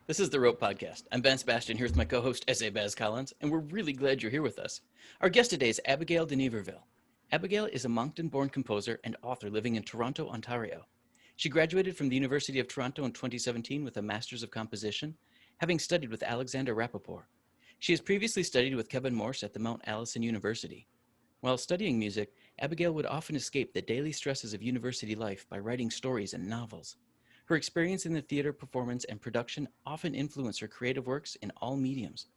This is the Rope Podcast. I'm Ben Sebastian, here with my co-host, S.A. Baz Collins, and we're really glad you're here with us. Our guest today is Abigail de Niverville. Abigail is a Moncton-born composer and author living in Toronto, Ontario. She graduated from the University of Toronto in 2017 with a Master's of Composition, having studied with Alexander Rappaport. She has previously studied with Kevin Morse at the Mount Allison University. While studying music, Abigail would often escape the daily stresses of university life by writing stories and novels. Her experience in the theater, performance, and production often influenced her creative works in all mediums.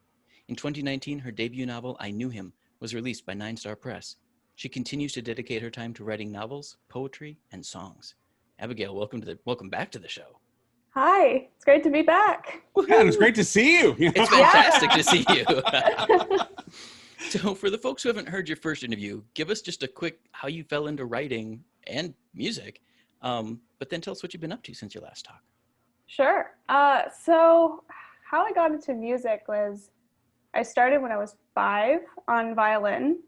In 2019, her debut novel, I Knew Him, was released by NineStar Press. She continues to dedicate her time to writing novels, poetry, and songs. Abigail, welcome back to the show. Hi, it's great to be back. Yeah, and it's great to see you. It's fantastic to see you. So for the folks who haven't heard your first interview, give us just a quick how you fell into writing and music. But then tell us what you've been up to since your last talk. Sure. So how I got into music was I started when I was 5 on violin,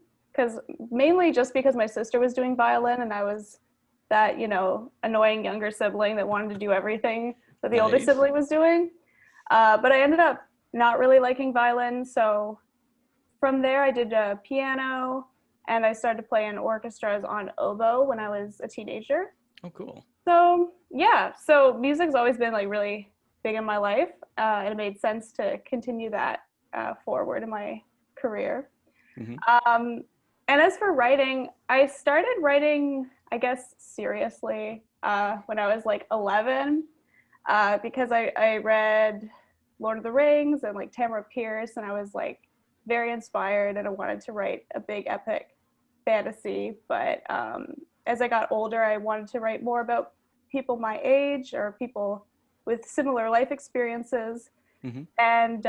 mainly just because my sister was doing violin and I was that, annoying younger sibling that wanted to do everything that the older sibling was doing. But I ended up not really liking violin. So from there I did piano and I started playing orchestras on oboe when I was a teenager. Oh, cool. So so music's always been really big in my life, and it made sense to continue that forward in my career. Mm-hmm. And as for writing, I started writing, I guess, seriously when I was 11, because I read Lord of the Rings and Tamara Pierce, and I was very inspired and I wanted to write a big epic fantasy, but as I got older, I wanted to write more about people my age or people with similar life experiences. Mm-hmm. And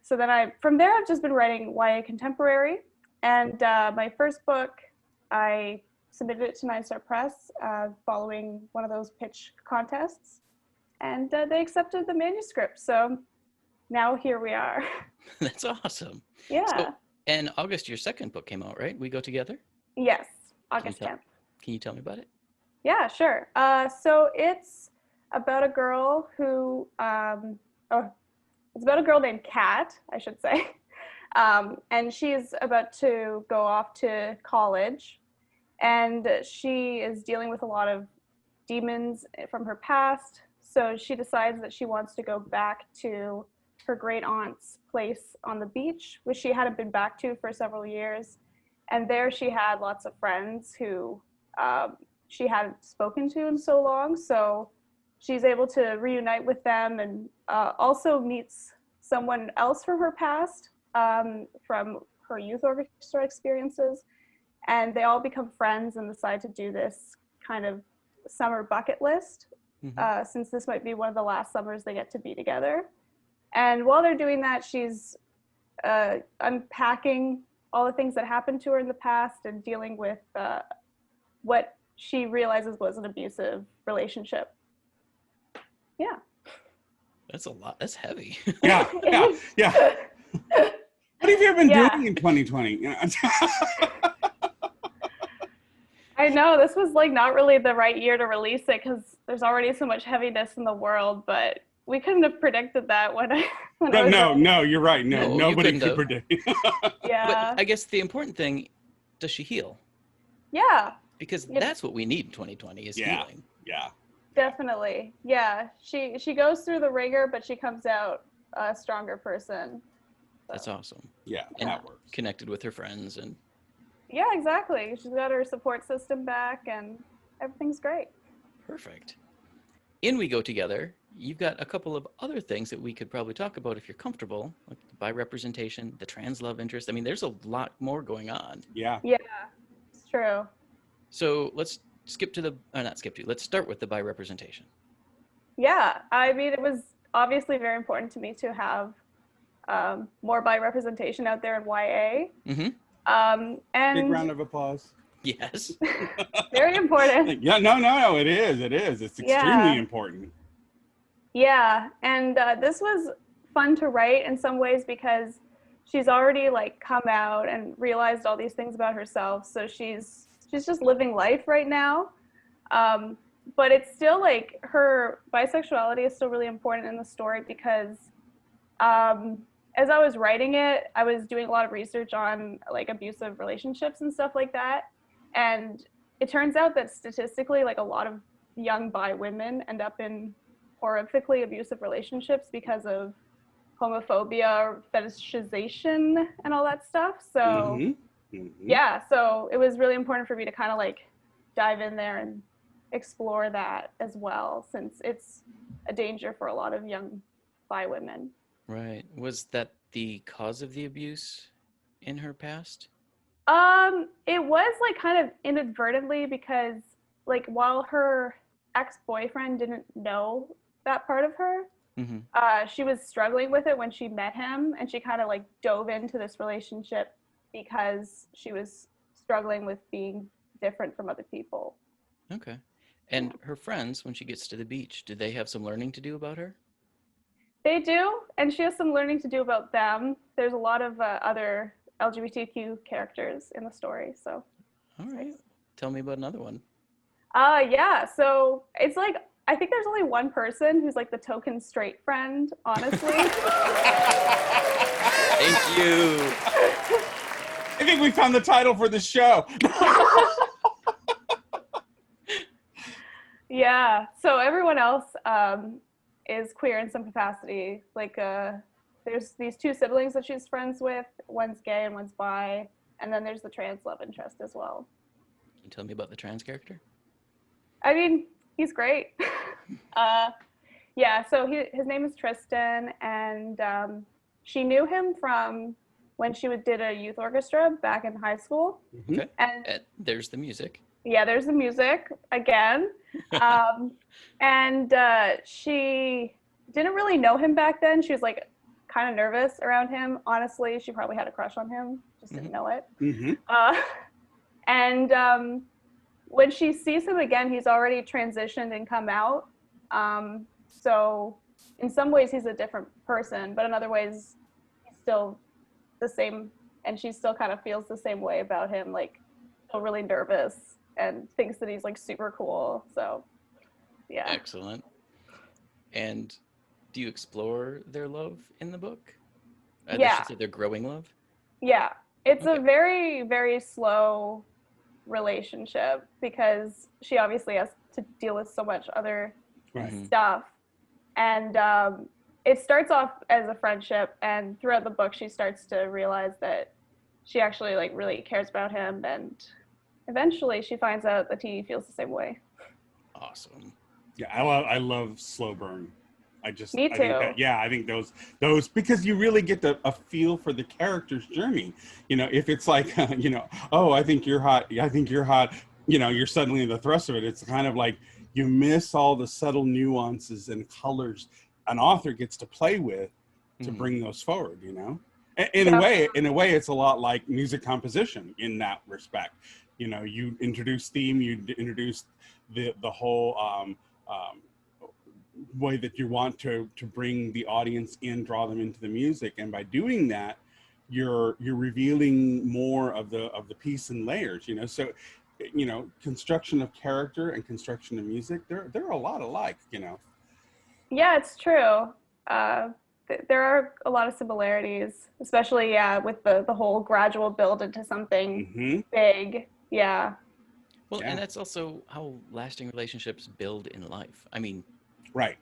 so then from there, I've just been writing YA contemporary. And my first book, I submitted it to NineStar Press following one of those pitch contests. And they accepted the manuscript. So now here we are. That's awesome. Yeah. So, in August, your second book came out, right? We Go Together? Yes, August 10th. Can you tell me about it? Yeah, sure. So it's about a girl who, it's about a girl named Kat, I should say. And she's about to go off to college. And she is dealing with a lot of demons from her past. So she decides that she wants to go back to her great aunt's place on the beach, which she hadn't been back to for several years. And there she had lots of friends who she hadn't spoken to in so long. So she's able to reunite with them and also meets someone else from her past, from her youth orchestra experiences. And they all become friends and decide to do this kind of summer bucket list, since this might be one of the last summers they get to be together. And while they're doing that, she's unpacking all the things that happened to her in the past and dealing with what she realizes was an abusive relationship. Yeah. That's a lot. That's heavy. Yeah. What have you been doing in 2020? I know this was not really the right year to release it because there's already so much heaviness in the world, but we couldn't have predicted that when No, you're right. No, nobody could predict. Yeah. But I guess the important thing, does she heal? Yeah. Because that's what we need in 2020 is healing. Yeah. Definitely. Yeah. She goes through the rigor, but she comes out a stronger person. So. That's awesome. Yeah, and that works. Connected with her friends and. Yeah, exactly. She's got her support system back and everything's great. Perfect. In We Go Together, you've got a couple of other things that we could probably talk about if you're comfortable, like the bi-representation, the trans love interest. I mean, there's a lot more going on. Yeah. Yeah, it's true. So let's let's start with the bi-representation. Yeah, I mean, it was obviously very important to me to have more bi-representation out there in YA. Mm-hmm. And big round of applause. Yes. Very important. Yeah, no, it is. It's extremely important. Yeah, and this was fun to write in some ways because she's already like come out and realized all these things about herself. So she's just living life right now. But it's still like her bisexuality is still really important in the story because as I was writing it, I was doing a lot of research on like abusive relationships and stuff like that. And it turns out that statistically, like a lot of young bi women end up in horrifically abusive relationships because of homophobia, fetishization, and all that stuff. So yeah, so it was really important for me to kind of like dive in there and explore that as well, since it's a danger for a lot of young bi women. Right. Was that the cause of the abuse in her past? It was like kind of inadvertently because like while her ex-boyfriend didn't know that part of her, she was struggling with it when she met him, and she kind of like dove into this relationship because she was struggling with being different from other people. Okay. And her friends, when she gets to the beach, do they have some learning to do about her? They do, and she has some learning to do about them. There's a lot of other LGBTQ characters in the story, so. All right. Tell me about another one. Yeah, so it's like, I think there's only one person who's like the token straight friend, honestly. Thank you. I think we found the title for the show. Yeah, so everyone else is queer in some capacity. Like there's these two siblings that she's friends with. One's gay and one's bi. And then there's the trans love interest as well. Can you tell me about the trans character? I mean, he's great. Yeah, so his name is Tristan, and she knew him from when she did a youth orchestra back in high school. Okay. And there's the music. yeah, there's the music again. And she didn't really know him back then. She was like kind of nervous around him. Honestly, she probably had a crush on him, just didn't know it. And when she sees him again, he's already transitioned and come out. So in some ways he's a different person, but in other ways he's still the same, and she still kind of feels the same way about him, like still really nervous and thinks that he's like super cool. So yeah. Excellent. And do you explore their love in the book? Yeah. I should say their growing love? Yeah. It's a very, very slow relationship because she obviously has to deal with so much other stuff. And it starts off as a friendship, and throughout the book she starts to realize that she actually like really cares about him, and eventually she finds out that he feels the same way. Awesome. Yeah, I love slow burn. Me too. I think those because you really get a feel for the character's journey. You know, if it's like you know, oh, I think you're hot, you know, you're suddenly in the thrust of it. It's kind of like you miss all the subtle nuances and colors an author gets to play with to bring those forward. You know, in a way, it's a lot like music composition in that respect. You know, you introduce theme, you introduce the whole way that you want to bring the audience in, draw them into the music, and by doing that, you're revealing more of the piece and layers. You know, so you know, construction of character and construction of music, they're a lot alike. You know. Yeah, it's true. There are a lot of similarities, especially with the whole gradual build into something big. Yeah. Well, and that's also how lasting relationships build in life. I mean, right.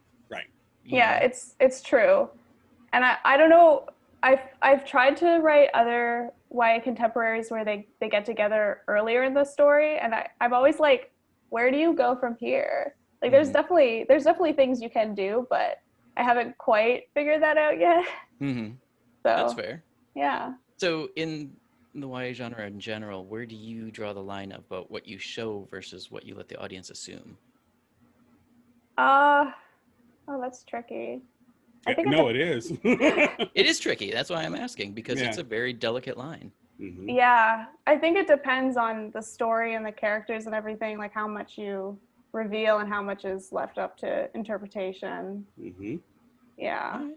Yeah, it's true. And I don't know, I've tried to write other YA contemporaries where they get together earlier in the story, and I'm always like, where do you go from here? Like there's definitely things you can do, but I haven't quite figured that out yet. So that's fair. Yeah. So in the YA genre in general, where do you draw the line about what you show versus what you let the audience assume? Oh, that's tricky. I think it is. It is tricky. That's why I'm asking, because it's a very delicate line. Yeah, I think it depends on the story and the characters and everything, like how much you reveal and how much is left up to interpretation. Yeah. Right.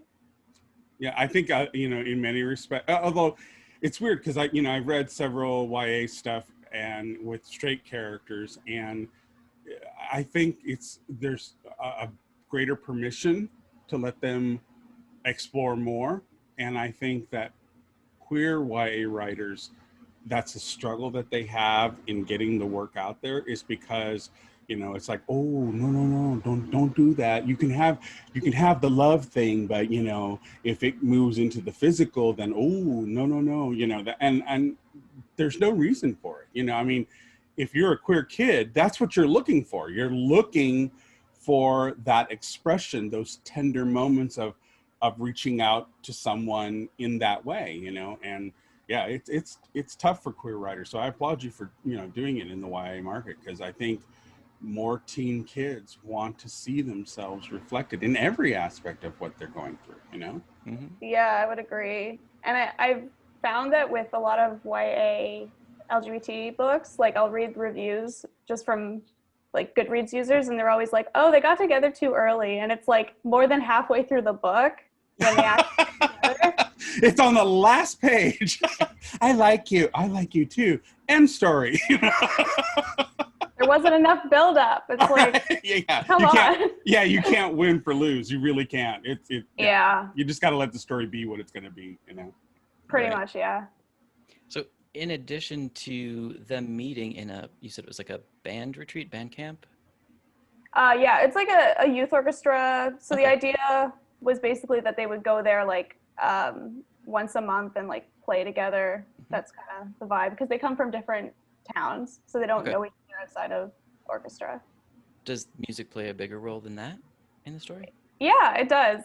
Yeah, I think in many respects, although it's weird because I've read several YA stuff and with straight characters, and I think there's a greater permission to let them explore more, and I think that queer YA writers, that's a struggle that they have in getting the work out there, is because it's like, oh, no, don't do that. You can have the love thing, but if it moves into the physical, then oh, no, that, and there's no reason for it. I mean, if you're a queer kid, that's what you're looking for. You're looking for that expression, those tender moments of reaching out to someone in that way, and yeah, it's tough for queer writers. So I applaud you for doing it in the YA market, because I think more teen kids want to see themselves reflected in every aspect of what they're going through. Mm-hmm. Yeah, I would agree. And I've found that with a lot of YA LGBT books, like I'll read reviews just from like Goodreads users, and they're always like, oh, they got together too early. And it's like more than halfway through the book when they actually get together. It's on the last page. I like you too. End story. There wasn't enough buildup. It's like, yeah, come on. Yeah, you can't win for lose. You really can't. Yeah. You just got to let the story be what it's going to be. Pretty Right. much, yeah. So in addition to them meeting you said it was like a band retreat, band camp? Yeah, it's like a youth orchestra. So Okay. the idea was basically that they would go there like once a month and like play together. Mm-hmm. That's kind of the vibe, because they come from different towns, so they don't Okay. know each other outside of orchestra. Does music play a bigger role than that in the story? Yeah, it does.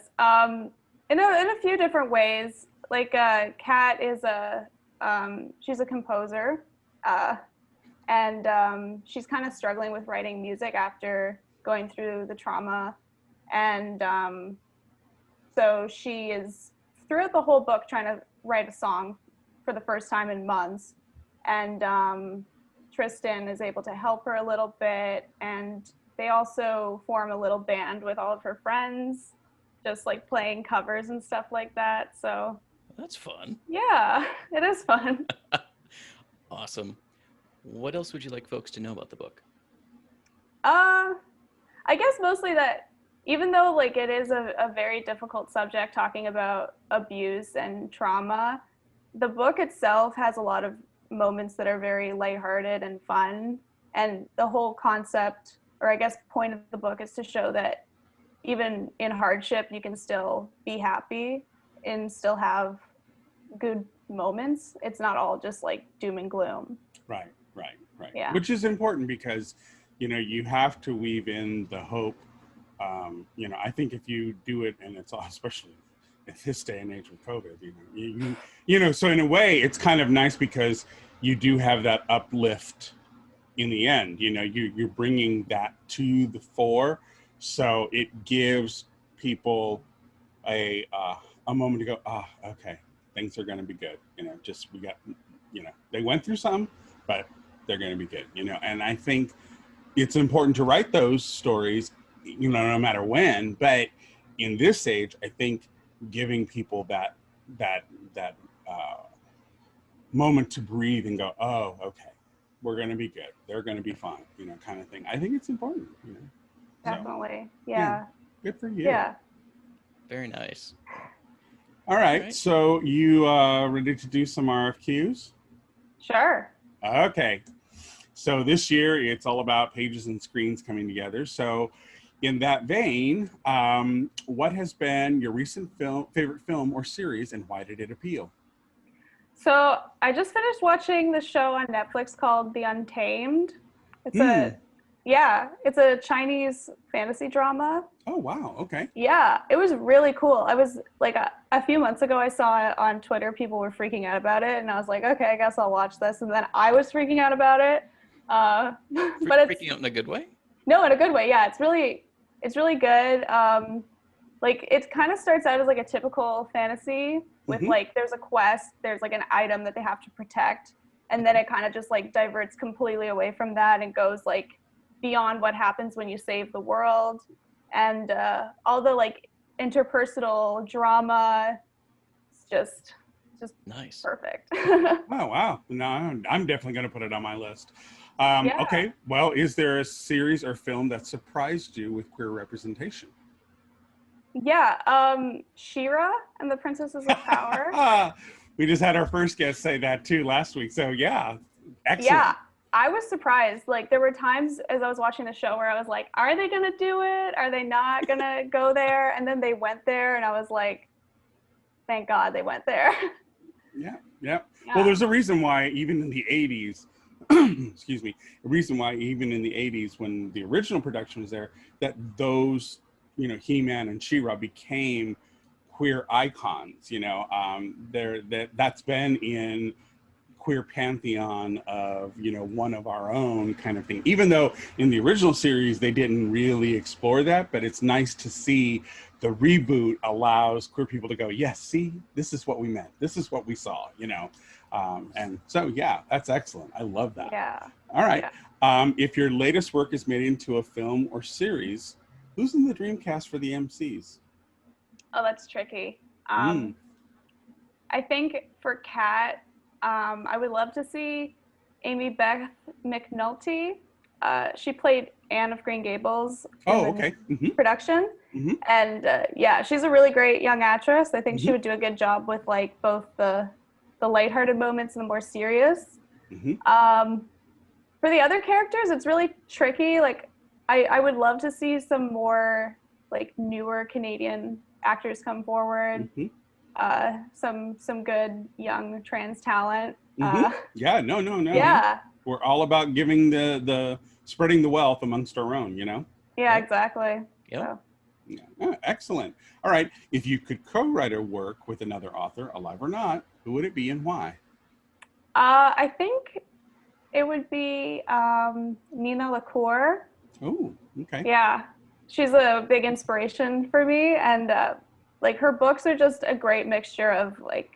In a few different ways. Like Kat is she's a composer, and she's kind of struggling with writing music after going through the trauma, and so she is throughout the whole book trying to write a song for the first time in months, and Tristan is able to help her a little bit, and they also form a little band with all of her friends, just like playing covers and stuff like that. So That's fun. yeah, it is fun. Awesome. What else would you like folks to know about the book? I guess mostly that even though like it is a very difficult subject, talking about abuse and trauma, the book itself has a lot of moments that are very lighthearted and fun. And the whole concept, or I guess point of the book, is to show that even in hardship, you can still be happy and still have good moments. It's not all just like doom and gloom. Right. Yeah. Which is important, because you have to weave in the hope. I think if you do it, and it's all, especially in this day and age with COVID, so in a way it's kind of nice, because you do have that uplift in the end. You're bringing that to the fore, so it gives people a moment to go, okay, things are going to be good. They went through some, but they're going to be good. And I think it's important to write those stories, no matter when. But in this age, I think giving people that moment to breathe and go, oh, okay, we're going to be good. They're going to be fine, kind of thing. I think it's important, Definitely. So, Yeah. good for you. Yeah. Very nice. All right. Right. So you ready to do some RFQs? Sure. Okay. So this year it's all about pages and screens coming together. So in that vein, what has been your recent favorite film or series, and why did it appeal? So I just finished watching the show on Netflix called The Untamed. It's a Chinese fantasy drama. Oh, wow. Okay. Yeah, it was really cool. I was like a few months ago, I saw it on Twitter. People were freaking out about it, and I was like, okay, I guess I'll watch this. And then I was freaking out about it. But it's Freaking out in a good way? no, in a good way. Yeah, it's really good. Like it kind of starts out as like a typical fantasy with like there's a quest, there's like an item that they have to protect, and then it kind of just like diverts completely away from that and goes like beyond what happens when you save the world, and all the like interpersonal drama just Nice. perfect. Oh, wow. No, I'm definitely going to put it on my list. Yeah. Okay. Well, is there a series or film that surprised you with queer representation? Yeah, She-Ra and the Princesses of Power. We just had our first guest say that too last week. So yeah, excellent. Yeah, I was surprised. Like, there were times as I was watching the show where I was like, are they gonna do it? Are they not gonna go there? And then they went there, and I was like, thank God they went there. Yeah, yeah. Yeah. Well, there's a reason why even in the 80s, excuse me, a reason why even in the 80s when the original production was there, that those, you know, He-Man and She-Ra became queer icons, you know, that's been in queer pantheon of, you know, one of our own kind of thing, even though in the original series they didn't really explore that. But it's nice to see the reboot allows queer people to go, yes, see, this is what we meant, this is what we saw, you know. And so yeah, that's excellent. I love that. Yeah. All right. Yeah. If your latest work is made into a film or series, who's in the dream cast for the MCs? Oh, that's tricky. Mm. I think for Kat, I would love to see Amy Beth McNulty. She played Anne of Green Gables in Oh, the okay. Mm-hmm. production. Mm-hmm. And yeah, she's a really great young actress. I think Mm-hmm. she would do a good job with like both the lighthearted moments and the more serious. Mm-hmm. For the other characters, it's really tricky. Like, I would love to see some more like newer Canadian actors come forward. Mm-hmm. Some good young trans talent. Mm-hmm. Yeah, no. Yeah. We're all about giving the spreading the wealth amongst our own, you know? Yeah, Yep. exactly. Yep. So. Yeah. Oh, excellent. All right. If you could co-write a work with another author, alive or not, who would it be and why? I think it would be Nina LaCour. Oh, okay. Yeah, she's a big inspiration for me, and like her books are just a great mixture of like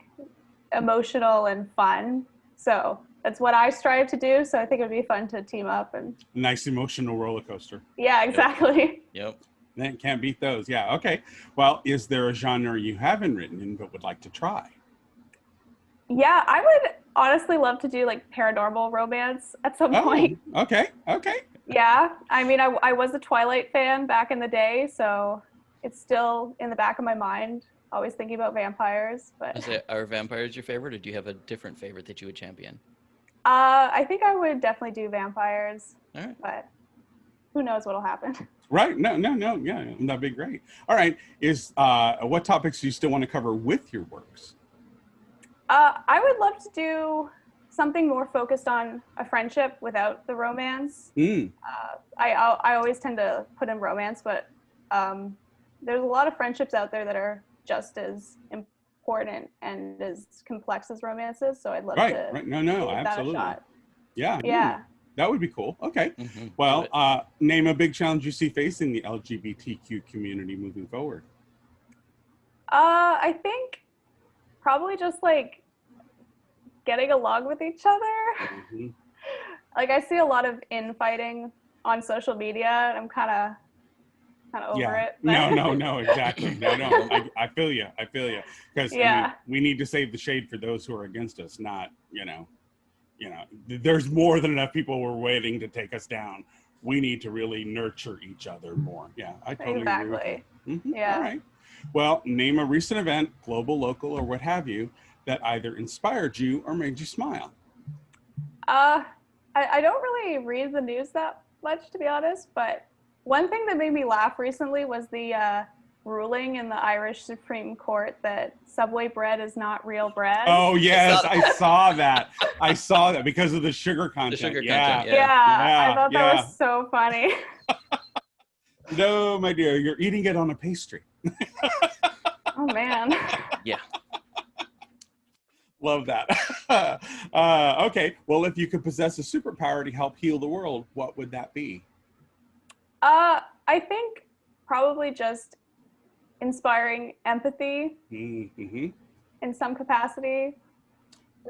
emotional and fun. So that's what I strive to do. So I think it'd be fun to team up and. Nice emotional roller coaster. Yeah, exactly. Yep. That can't beat those. Yeah. Okay. Well, is there a genre you haven't written in but would like to try? Yeah, I would honestly love to do like paranormal romance at some point. Okay. Okay. Yeah, I mean, I was a Twilight fan back in the day, so it's still in the back of my mind, always thinking about vampires. But Are vampires your favorite, or do you have a different favorite that you would champion? I think I would definitely do vampires. All right. But who knows what'll happen? Right. No. Yeah, that'd be great. All right. Is what topics do you still want to cover with your works? I would love to do something more focused on a friendship without the romance. I always tend to put in romance, but there's a lot of friendships out there that are just as important and as complex as romances. So I'd love to. Right. No. give Absolutely. that a shot. Yeah. Yeah. That would be cool. Okay. Mm-hmm. Well, name a big challenge you see facing the LGBTQ community moving forward. I think probably just like getting along with each other. Mm-hmm. Like, I see a lot of infighting on social media, and I'm kind of over it. But. No, exactly. No. I feel you. Because Yeah. we need to save the shade for those who are against us, not, there's more than enough people who are waiting to take us down. We need to really nurture each other more. Yeah, I totally agree with Exactly. you. Mm-hmm. Yeah. All right. Well, name a recent event, global, local, or what have you, that either inspired you or made you smile. I don't really read the news that much, to be honest, but one thing that made me laugh recently was the ruling in the Irish Supreme Court that Subway bread is not real bread. Oh, yes, I saw that. I saw that because of the sugar content. The sugar yeah. content, Yeah, I thought that was so funny. No, my dear, you're eating it on a pastry. Oh, man. Yeah. Love that. Okay, well, if you could possess a superpower to help heal the world, what would that be? I think probably just inspiring empathy Mm-hmm. in some capacity.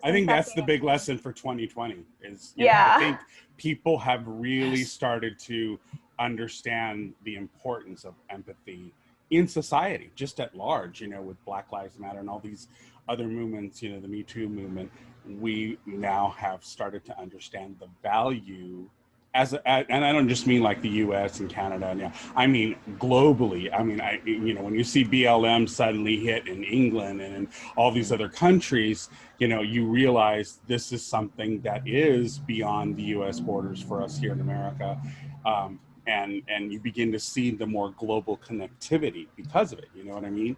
I think that's the big lesson for 2020 is, I think people have really started to understand the importance of empathy in society, just at large, with Black Lives Matter and all these other movements, the Me Too movement, we now have started to understand the value and I don't just mean like the US and Canada, and I mean globally. I mean, when you see BLM suddenly hit in England and in all these other countries, you realize this is something that is beyond the US borders for us here in America. And you begin to see the more global connectivity because of it. You know what I mean?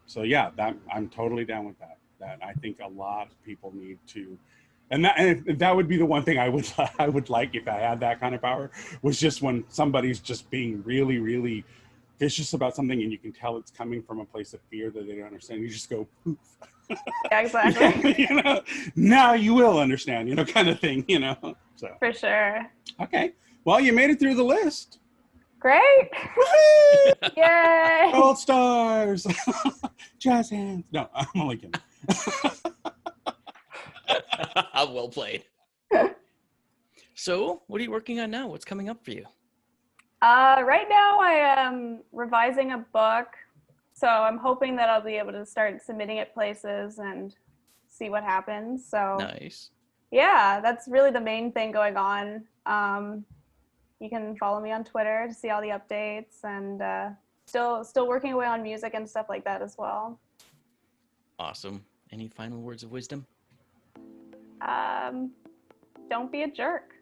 So yeah, I'm totally down with that. That I think a lot of people need to, and that would be the one thing I would like if I had that kind of power, was just when somebody's just being really, really vicious about something and you can tell it's coming from a place of fear that they don't understand. You just go poof. Yeah, exactly. Now you will understand, kind of thing, So For sure. Okay. Well, you made it through the list. Great. Yay. Gold stars. Jazz hands. No, I'm only kidding. Well played. So, what are you working on now? What's coming up for you? Right now I am revising a book, so I'm hoping that I'll be able to start submitting it places and see what happens. So Nice. Yeah, that's really the main thing going on. You can follow me on Twitter to see all the updates, and still working away on music and stuff like that as well. Awesome. Any final words of wisdom? Don't be a jerk.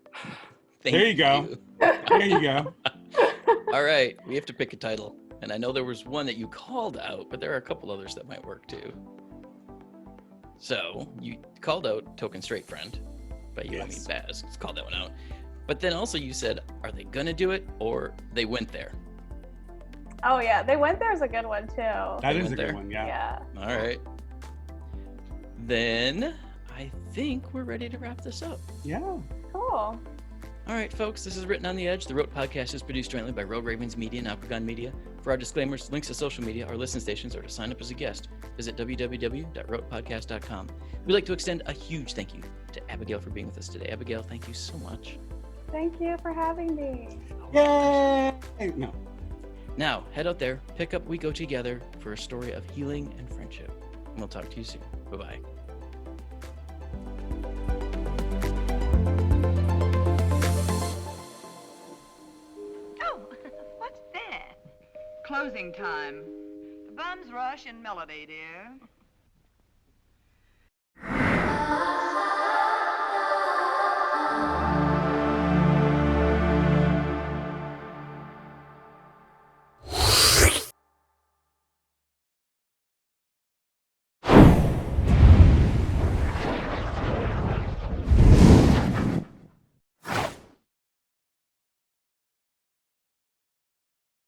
There you go. There you go. All right, we have to pick a title. And I know there was one that you called out, but there are a couple others that might work too. So, you called out Token Straight Friend, but you don't mean Baz. Just called that one out. But then also you said, are they going to do it or they went there? Oh, yeah. They went there is a good one, too. That is a good one, yeah. Yeah. All right. Then I think we're ready to wrap this up. Yeah. Cool. All right, folks, this is Written on the Edge. The Wrote Podcast is produced jointly by Rogue Ravens Media and Alpagon Media. For our disclaimers, links to social media, our listen stations, or to sign up as a guest, visit www.rotepodcast.com. We'd like to extend a huge thank you to Abigail for being with us today. Abigail, thank you so much. Thank you for having me. Yay! No. Now, head out there, pick up We Go Together for a story of healing and friendship. And we'll talk to you soon. Bye-bye. Closing time. The bums rush in melody, dear.